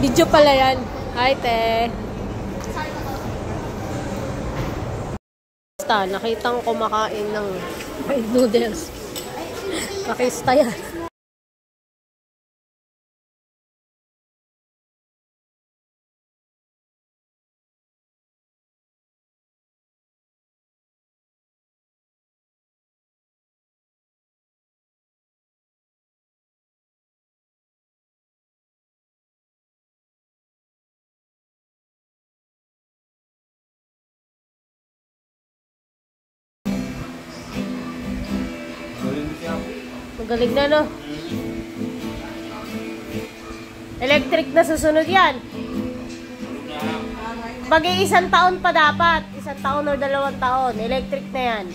Video pala yan. Hi, te. Basta, nakitang kumakain ng fried noodles. Pakista yan. Magaling na, no? Electric na susunod yan. Isang taon pa dapat. 1 taon o 2 taon. Electric na yan.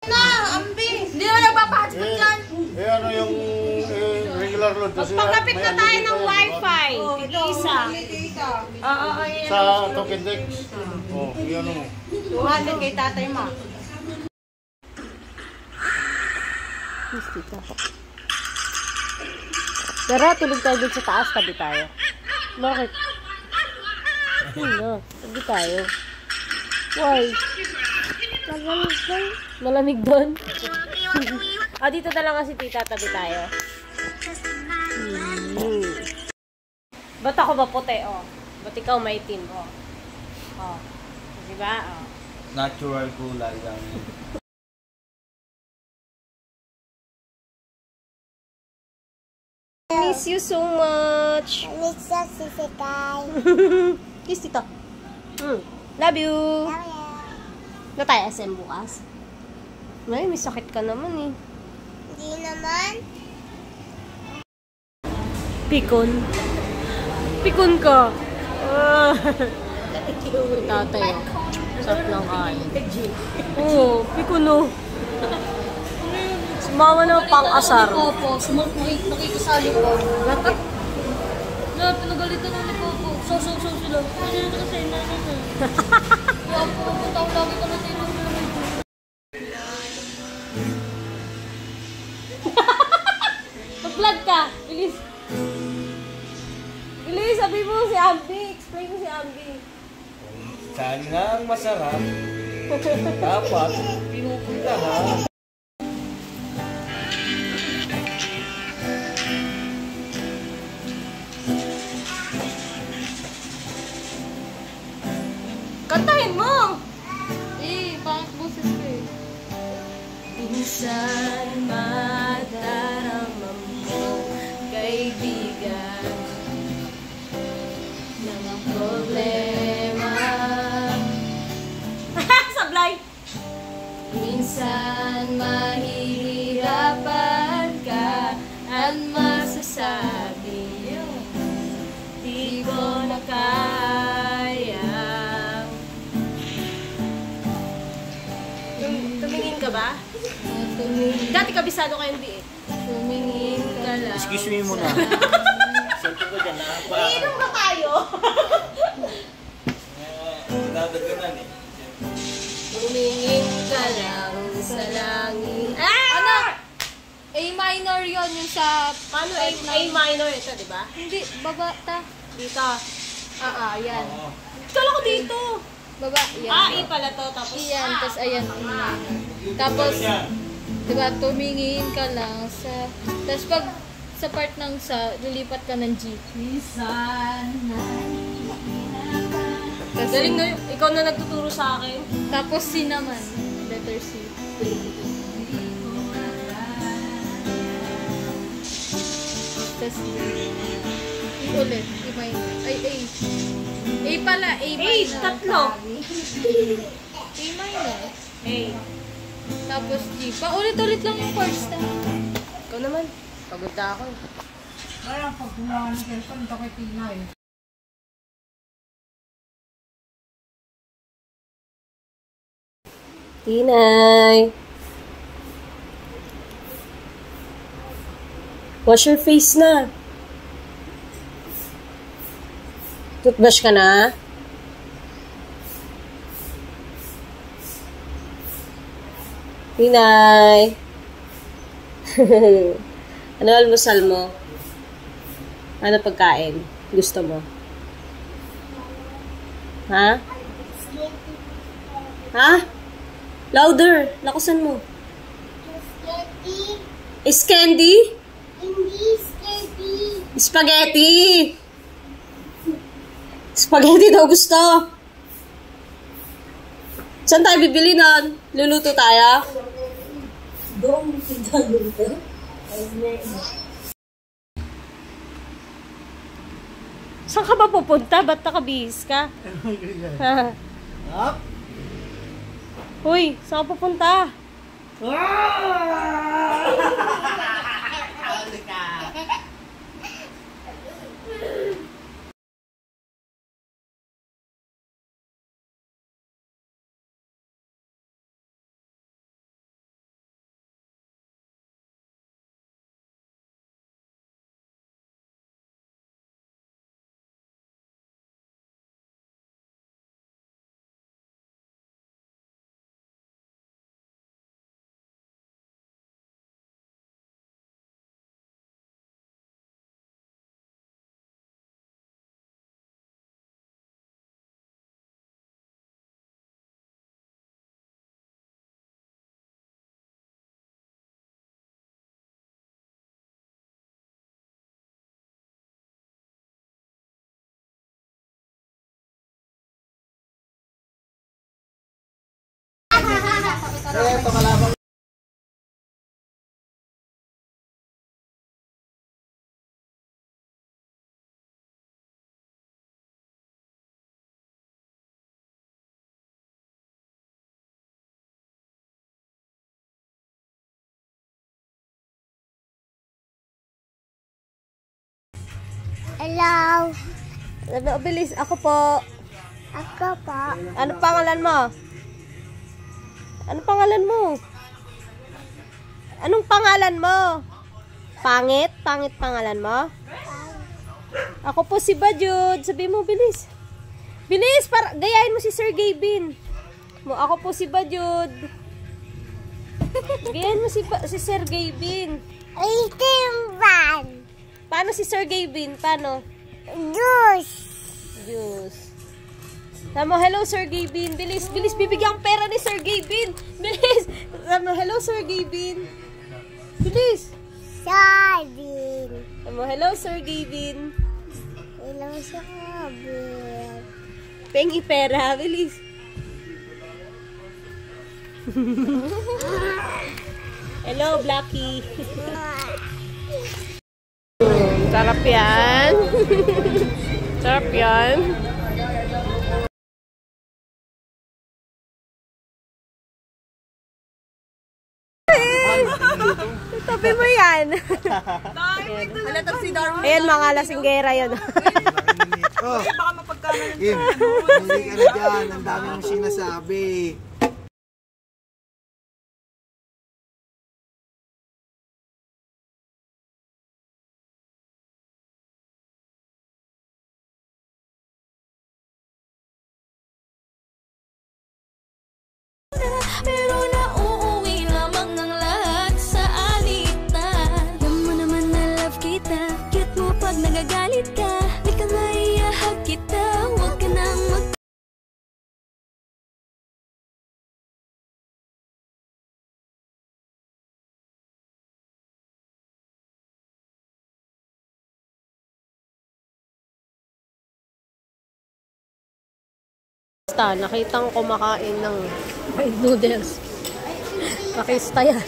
Na, ambi! Hindi naman nagpapahotspot yan. Ano yung regular load? Magpakapit na tayo ng wifi. Isa. Sa token deck. Oh, yun mo. 200 kay tatay mo. Tara, tulog tayo dun sa taas. Tabi tayo. Bakit? Ano? Tabi tayo. Why? Malamig doon? Dito na lang kasi tita. Tabi tayo. Ba't ako ba puti, oh? Ba't ikaw maitim, oh? Oh. Diba? Oh. Natural kulay lang. I miss you so much. I miss you, Sisi Kai. Kiss tito. Love you. Love you. Na tayo SM bukas? Ay, may sakit ka naman eh. Hindi naman. Pikon. Pikon ka. Tatay. Sarap ng kain. Oo, pikon o. Sumawa na pang-asar. Popo, makikisali ko. Bakit? Na, pinagalitan na ni Popo. So sila. Kasi ito kasi inanay. Popo, punta ko lagi ka na dito. Mag-vlog ka. Bilis. Bilis, sabi mo si Ambi. Explain mo si Ambi. Sana ang masarap. Dapat pinupuntahan. Kantahin mo! Pangit boses ko eh. Minsan madarama mo, kaibigan, mga problema. Sablay! Minsan mahihirapan ka at masasabi di ko na kaya. Tumingin ka ba? Dati kabisado ka hindi eh. Tumingin ka lang. Excuse me muna. Sabi ko dyan, Iinom ka tayo? Nadaganan eh. Tumingin ka lang sa langit. Ano? A minor yon yung sa... Paano A minor ito, di ba? Hindi, baba ta. Dito. Yan. Kala ko dito. Baba, yan. E pala to. Tapos Iyan, tapos ayan. Tapos, diba, tumingin ka lang sa... Tapos pag sa part ng sa, lilipat ka ng G. galing na yun. Ikaw na nagtuturo sa akin. Tapos C naman. Letter C. Tapos E ulit. E minor. Ay, A. A pala. A minor. Tatlo. A minor. A. Tapos G. Paulit-ulit lang yung chords na. Ikaw naman. Pagod na ako. Parang pag gumawa ng cellphone, ito kay Tina eh. Tinay. Wash your face na. Toothbrush ka na? Tinay. Ano almusal mo? Ano pagkain? Gusto mo? Ha? Ha? Louder! Lakasan mo. Is candy? Hindi steady. Spaghetti! Spaghetti daw gusto. Saan tayo bibili nun? Luluto tayo? Saan ka ba pupunta? Ba't nakabihis ka? Hoy, saan ka pupunta? Hello. Bilis, ako po. Ako po. Ano pangalan mo? Ano pangalan mo? Anong pangalan mo? Pangit? Pangit pangalan mo? Ako po si Bajud. Sabi mo, bilis. Bilis! Gayahin mo si Sir Gavin. Ako po si Bajud. Gayahin mo si Sir Gavin. Itimban. Paano si Sir Gavin? Paano? Juice. Juice. Tama, hello Sir Gavin. Bilis, bilis, bibigyan ang pera ni Sir Gavin. Bilis. Tama, hello Sir Gavin. Bilis. Sardin. Tama, hello Sir Gavin. Hello, Sardin. Pengi pera, bilis. Hello, Blackie. Sarap yan. Sarap yan. Tabi mo yan. Ayan, mga lasinggera yun. Oh, Kim, hindi ka na dyan. Ang dami mong sinasabi. Pero nauuwi lamang ng lahat sa alitan. Alam mo naman na love kita. Cute mo pag nagagalit ka. Di ka nga iahag kita. Huwag ka nang Nakitang kumakain ng fried noodles. Pakista yan.